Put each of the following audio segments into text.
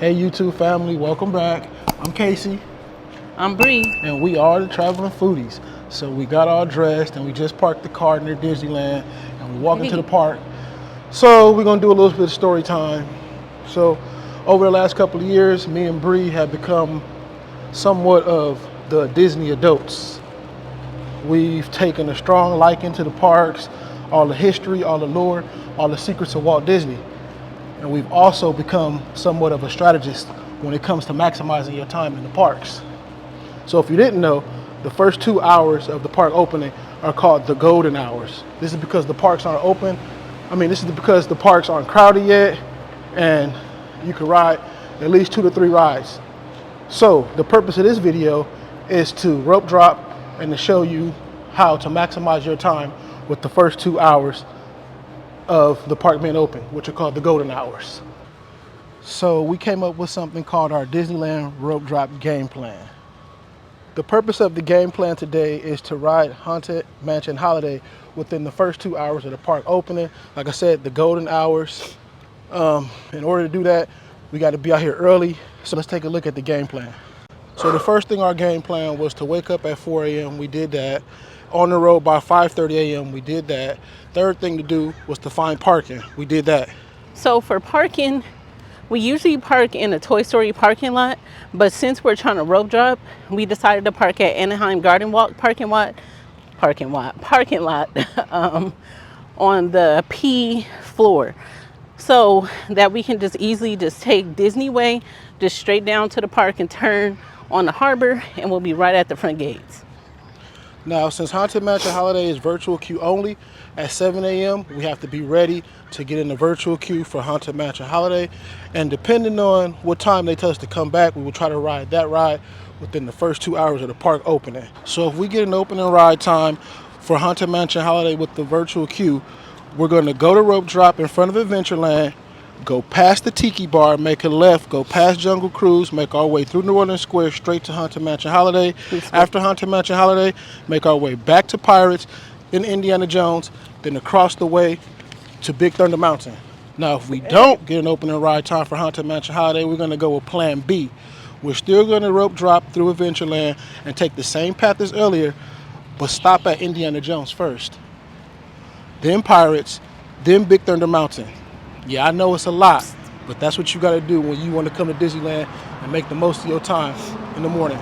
Hey YouTube family, welcome back. I'm Casey. I'm Bree. And we are the Traveling Foodies. So we got all dressed and we just parked the car near Disneyland and we walk into the park. So we're gonna do a little bit of story time. So over the last couple of years, me and Bree have become somewhat of the Disney adults. We've taken a strong liking to the parks, all the history, all the lore, all the secrets of Walt Disney. And we've also become somewhat of a strategist when it comes to maximizing your time in the parks. So if you didn't know, the first 2 hours of the park opening are called the golden hours. This is because the parks aren't open. This is because the parks aren't crowded yet and you can ride at least 2 to 3 rides. So the purpose of this video is to rope drop and to show you how to maximize your time with the first 2 hours of the park being open, which are called the golden hours. So we came up with something called our Disneyland rope drop game plan. The purpose of the game plan today is to ride Haunted Mansion Holiday within the first 2 hours of the park opening. Like I said, the golden hours. In order to do that, we got to be out here early. So let's take a look at the game plan. So the first thing our game plan was to wake up at 4 a.m. We did that. On the road by 5:30 a.m. We did that. Third thing to do was to find parking. We did that. So for parking, we usually park in a Toy Story parking lot, but since we're trying to rope drop, we decided to park at Anaheim Garden Walk parking lot on the P floor, so that we can just easily just take Disney Way, just straight down to the park and turn on the harbor, and we'll be right at the front gates. Now, since Haunted Mansion Holiday is virtual queue only, at 7 a.m. we have to be ready to get in the virtual queue for Haunted Mansion Holiday. And depending on what time they tell us to come back, we will try to ride that ride within the first 2 hours of the park opening. So if we get an opening ride time for Haunted Mansion Holiday with the virtual queue, we're going to go to rope drop in front of Adventureland, go past the Tiki Bar, make a left, go past Jungle Cruise, make our way through New Orleans Square straight to Haunted Mansion Holiday. After Haunted Mansion Holiday, make our way back to Pirates, then Indiana Jones, then across the way to Big Thunder Mountain. Now, if we don't get an opening ride time for Haunted Mansion Holiday, we're going to go with Plan B. We're still going to rope drop through Adventureland and take the same path as earlier, but stop at Indiana Jones first. Then Pirates, then Big Thunder Mountain. Yeah, I know it's a lot, but that's what you got to do when you want to come to Disneyland and make the most of your time in the morning.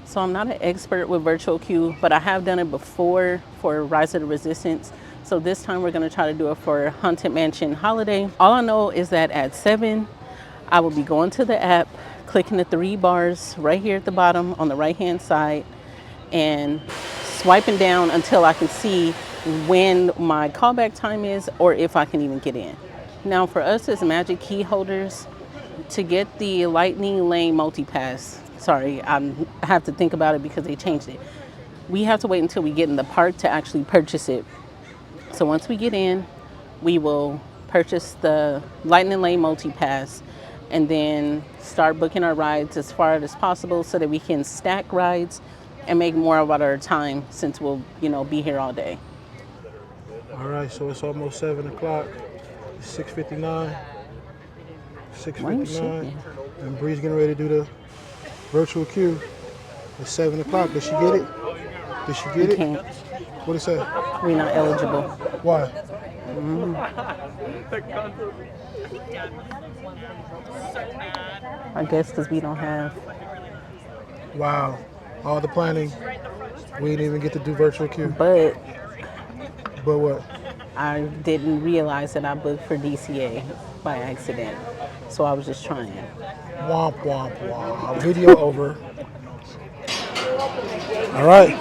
So I'm not an expert with virtual queue, but I have done it before for Rise of the Resistance. So this time we're going to try to do it for Haunted Mansion Holiday. All I know is that at 7, I will be going to the app, clicking the 3 bars right here at the bottom on the right-hand side, and swiping down until I can see when my callback time is or if I can even get in. Now for us as Magic Key holders, to get the Lightning Lane Multipass, sorry, I have to think about it because they changed it. We have to wait until we get in the park to actually purchase it. So once we get in, we will purchase the Lightning Lane Multipass and then start booking our rides as far as possible so that we can stack rides and make more about our time since we'll, be here all day. All right, so it's almost 7 o'clock. 6:59. 6:59. And Bree's getting ready to do the virtual queue. It's 7 o'clock. Did she get it? Did she get it? Can't. What is that? We're not eligible. Why? I guess because we don't have. Wow. All the planning. We didn't even get to do virtual queue. But what? I didn't realize that I booked for DCA by accident. So I was just trying. Womp, womp, womp. Video over. All right.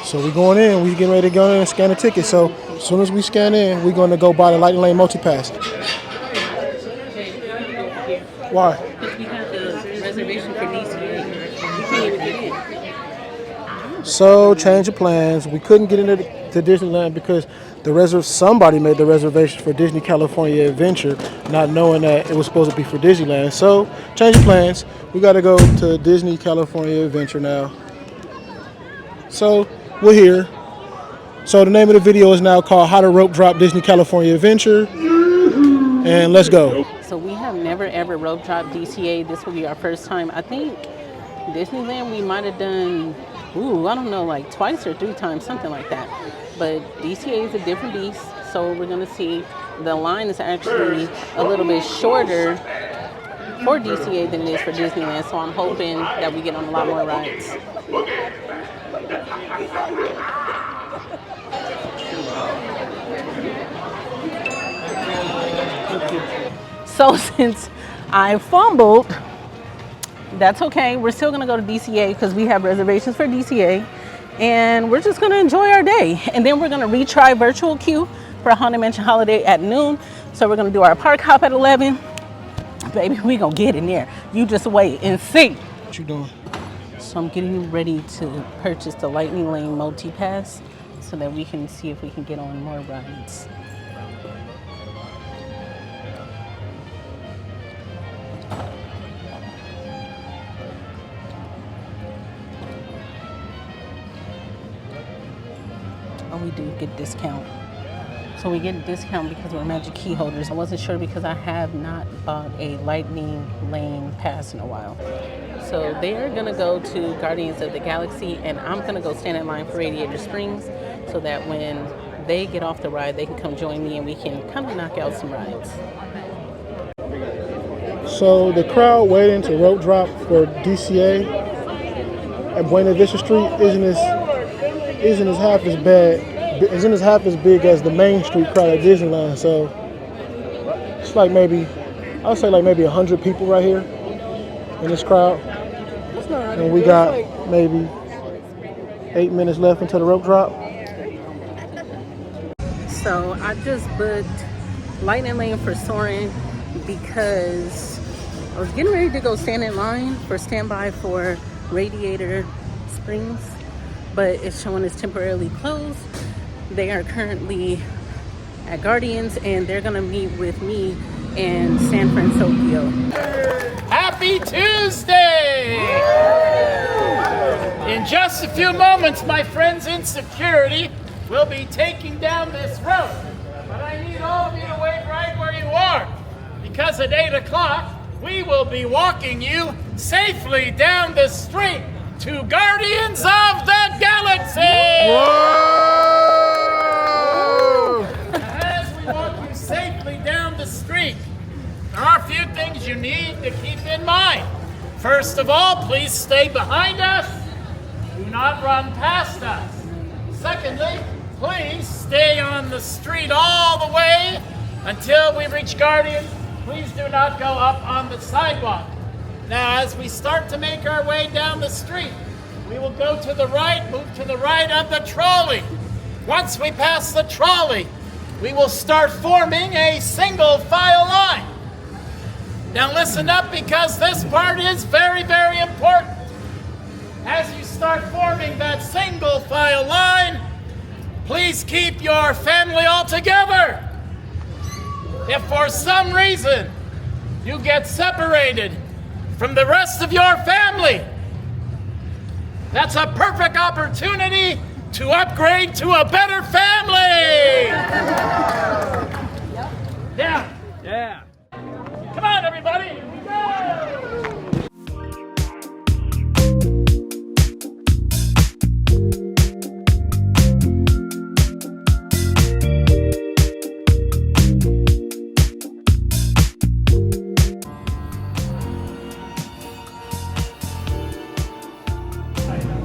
So we're going in. We're getting ready to go in and scan the ticket. So as soon as we scan in, we're going to go buy the Lightning Lane Multipass. Why? Because we have the reservation for DCA. We can't even get in. So change of plans. We couldn't get into Disneyland because somebody made the reservation for Disney California Adventure, not knowing that it was supposed to be for Disneyland. So change of plans. We got to go to Disney California Adventure now. So we're here. So the name of the video is now called How to Rope Drop Disney California Adventure. And let's go. So we have have never ever rope dropped DCA. This will be our first time. I think Disneyland we might have done, I don't know, like twice or 3 times, something like that. But DCA is a different beast, so we're gonna see. The line is actually a little bit shorter for DCA than it is for Disneyland, so I'm hoping that we get on a lot more rides. So since I fumbled, that's okay. We're still gonna go to DCA because we have reservations for DCA, and we're just gonna enjoy our day. And then we're gonna retry virtual queue for Haunted Mansion Holiday at noon. So we're gonna do our park hop at 11. Baby, we gonna get in there. You just wait and see. What you doing? So I'm getting ready to purchase the Lightning Lane multi-pass so that we can see if we can get on more rides. Oh, we do get discount. So we get a discount because we're Magic Key holders. I wasn't sure because I have not bought a Lightning Lane pass in a while. So they are gonna go to Guardians of the Galaxy, and I'm gonna go stand in line for Radiator Springs so that when they get off the ride, they can come join me and we can kind of knock out some rides. So the crowd waiting to rope drop for DCA at Buena Vista Street isn't as half as big as the Main Street crowd at Disneyland. So it's like maybe 100 people right here in this crowd. And we got maybe 8 minutes left until the rope drop. So I just booked Lightning Lane for Soarin' because I was getting ready to go stand in line for standby for Radiator Springs, but it's showing it's temporarily closed. They are currently at Guardians, and they're gonna meet with me in San Francisco. Happy Tuesday! In just a few moments, my friends in security will be taking down this road. But I need all of you to wait right where you are, because at 8 o'clock, we will be walking you safely down the street to Guardians of the Galaxy! Whoa! As we walk you safely down the street, there are a few things you need to keep in mind. First of all, please stay behind us. Do not run past us. Secondly, please stay on the street all the way until we reach Guardians. Please do not go up on the sidewalk. Now, as we start to make our way down the street, we will go to the right, move to the right of the trolley. Once we pass the trolley, we will start forming a single file line. Now listen up, because this part is very, very important. As you start forming that single file line, please keep your family all together. If for some reason you get separated from the rest of your family, that's a perfect opportunity to upgrade to a better family. Yeah. Come on, everybody. Here we go.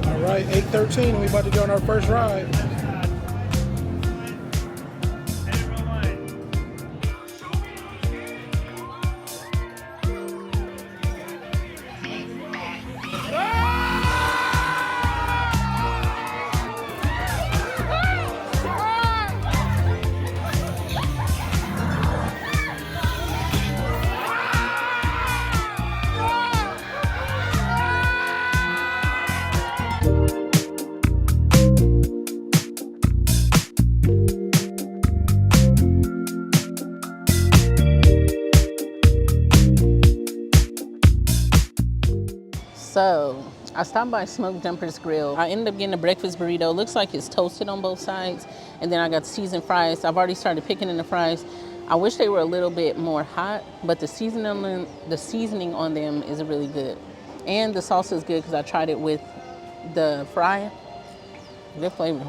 All right, 8:13, and we about to go on our first ride. So I stopped by Smoke Jumpers Grill. I ended up getting a breakfast burrito. Looks like it's toasted on both sides. And then I got seasoned fries. I've already started picking in the fries. I wish they were a little bit more hot, but the seasoning on them is really good. And the salsa is good because I tried it with the fry. Good flavor.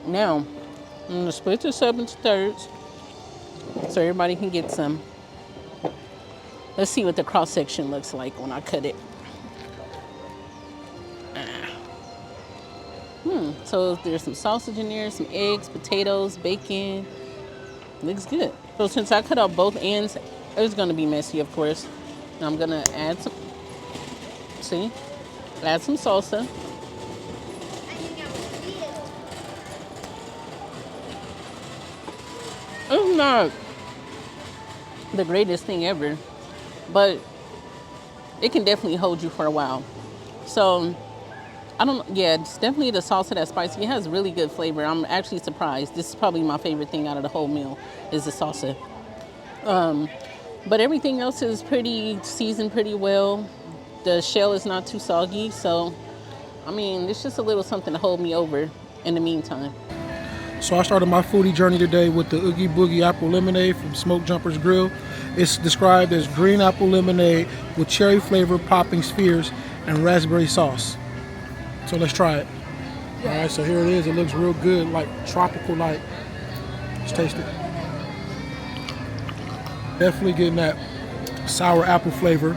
Now, I'm gonna split this up into thirds so everybody can get some. Let's see what the cross section looks like when I cut it. So there's some sausage in there, some eggs, potatoes, bacon. Looks good. So since I cut out both ends, it's gonna be messy, of course. Now I'm gonna add some, add some salsa. It's not the greatest thing ever, but it can definitely hold you for a while. So it's definitely the salsa that's spicy. It has really good flavor. I'm actually surprised. This is probably my favorite thing out of the whole meal is the salsa. But everything else is pretty seasoned pretty well. The shell is not too soggy. So, I mean, it's just a little something to hold me over in the meantime. So I started my foodie journey today with the Oogie Boogie Apple Lemonade from Smoke Jumpers Grill. It's described as green apple lemonade with cherry flavored popping spheres and raspberry sauce. So let's try it. All right, so here it is. It looks real good, like tropical like. Let's taste it. Definitely getting that sour apple flavor.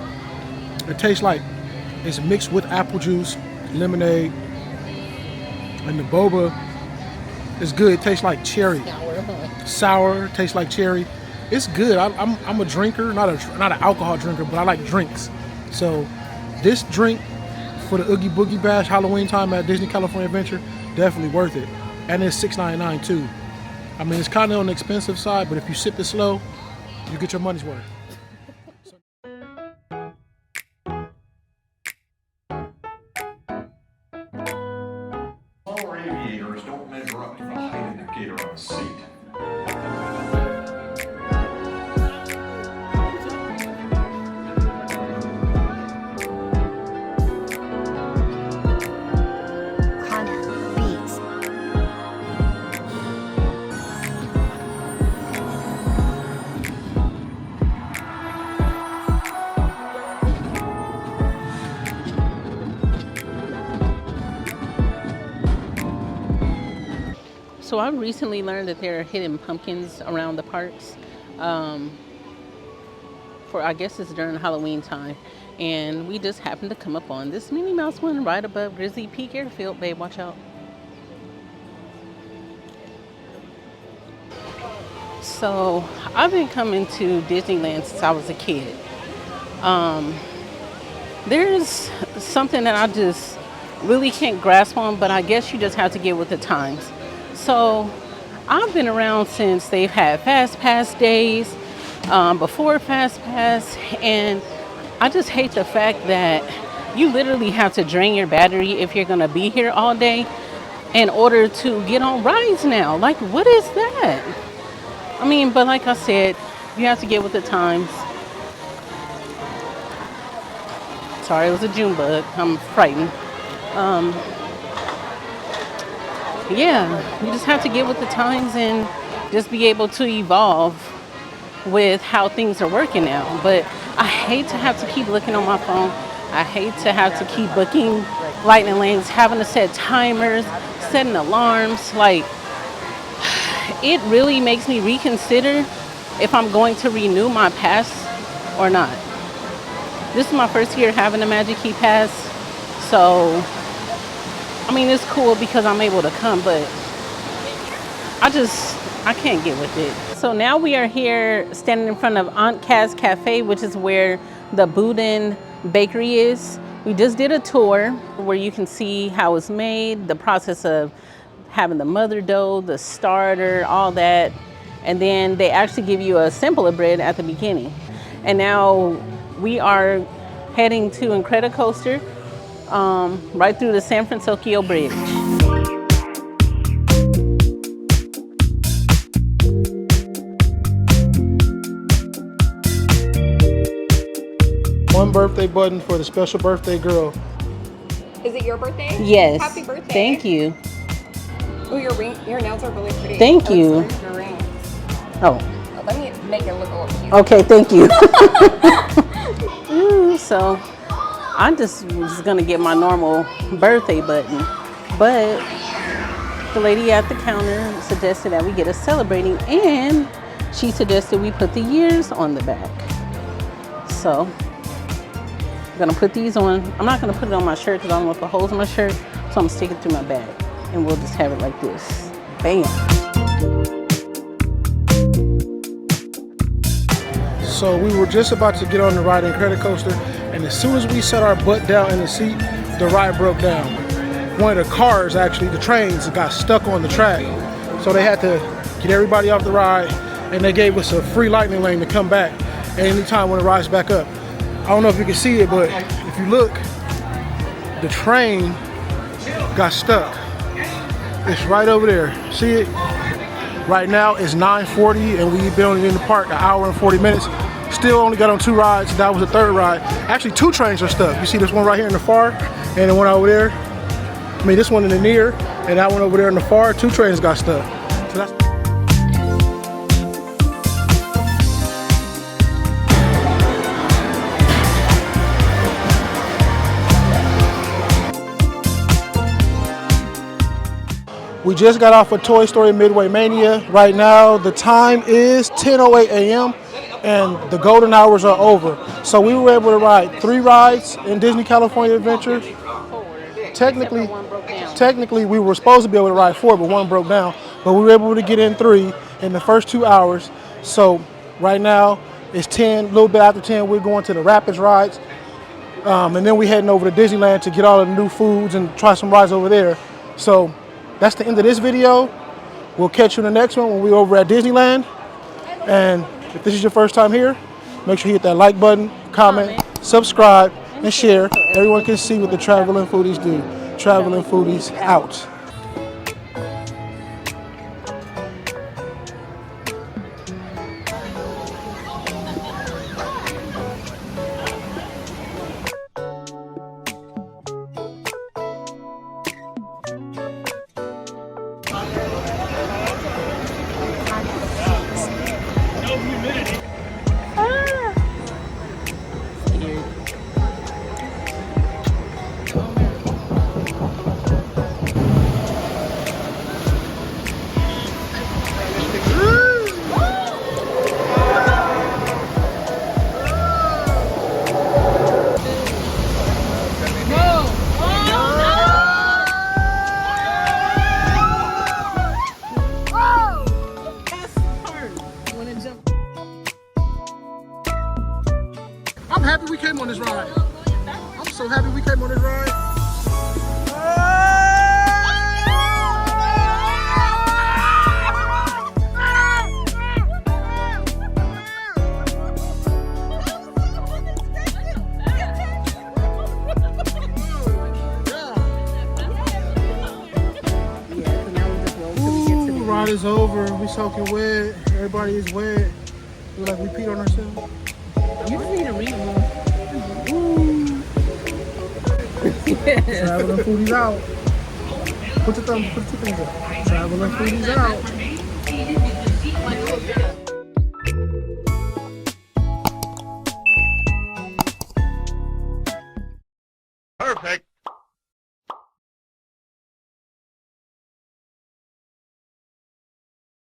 It tastes like it's mixed with apple juice, lemonade, and the boba is good. It tastes like cherry. Sour, tastes like cherry. It's good. I'm a drinker, not an alcohol drinker, but I like drinks. So this drink for the Oogie Boogie Bash Halloween time at Disney California Adventure, definitely worth it. And it's $6.99 too. I mean, it's kind of on the expensive side, but if you sip it slow, you get your money's worth. Smaller aviators don't measure up to the height indicator on the seat. Honda Beats. So I recently learned that there are hidden pumpkins around the parks. For I guess it's during Halloween time. And we just happened to come up on this Minnie Mouse one right above Grizzly Peak Airfield. Babe, watch out. So I've been coming to Disneyland since I was a kid. There's something that I just really can't grasp on, but I guess you just have to get with the times. So I've been around since they've had Fast Pass days, before Fast Pass, and I just hate the fact that you literally have to drain your battery if you're gonna be here all day in order to get on rides now. Like, what is that? I mean, but like I said, you have to get with the times. Sorry, it was a June bug. I'm frightened. Yeah, you just have to get with the times and just be able to evolve with how things are working now. But I hate to have to keep looking on my phone. I hate to have to keep booking lightning lanes, having to set timers, setting alarms. Like, it really makes me reconsider if I'm going to renew my pass or not. This is my first year having a Magic Key Pass, so I mean, it's cool because I'm able to come, but I can't get with it. So now we are here standing in front of Aunt Kaz Cafe, which is where the Boudin Bakery is. We just did a tour where you can see how it's made, the process of having the mother dough, the starter, all that. And then they actually give you a sample of bread at the beginning. And now we are heading to Incredicoaster, right through the San Francisco Bridge. One birthday button for the special birthday girl. Is it your birthday? Yes. Happy birthday. Thank you. Oh, your nails are really pretty. Thank you. Your rings. Oh, Let me make it look a little cute. Okay, thank you. So I just was gonna get my normal birthday button, but the lady at the counter suggested that we get a celebrating, and she suggested we put the years on the back. So I'm gonna put these on. I'm not gonna put it on my shirt because I don't want the holes in my shirt, so I'm gonna stick it through my bag, and we'll just have it like this. Bam. So we were just about to get on the ride Incredicoaster, and as soon as we set our butt down in the seat, the ride broke down. One of the cars, actually, the trains, got stuck on the track. So they had to get everybody off the ride, and they gave us a free lightning lane to come back at any time when it rides back up. I don't know if you can see it, but if you look, the train got stuck. It's right over there. See it? Right now it's 9:40 and we've been only in the park an hour and 40 minutes. Still only got on 2 rides. That was the 3rd ride. Actually 2 trains are stuck. You see this one right here in the far and the one over there. I mean this one in the near and that one over there in the far. 2 trains got stuck. So that's We just got off of Toy Story Midway Mania. Right now, the time is 10:08 a.m. and the golden hours are over. So we were able to ride 3 rides in Disney California Adventure. Technically, we were supposed to be able to ride 4, but 1 broke down. But we were able to get in 3 in the first 2 hours. So right now, it's 10, a little bit after 10, we're going to the Rapids rides. And then we're heading over to Disneyland to get all of the new foods and try some rides over there. So that's the end of this video. We'll catch you in the next one when we're over at Disneyland. And if this is your first time here, make sure you hit that like button, comment, subscribe, and share. Everyone can see what the Traveling Foodies do. Traveling Foodies out. I'm happy we came on this ride. I'm so happy we came on this ride. Ooh, ride is over. We soaking wet. Everybody is wet. Look like we peed on ourselves. You just need to read more. Traveling Foodies out. Put your 2 fingers up. Traveling Foodies out. Perfect.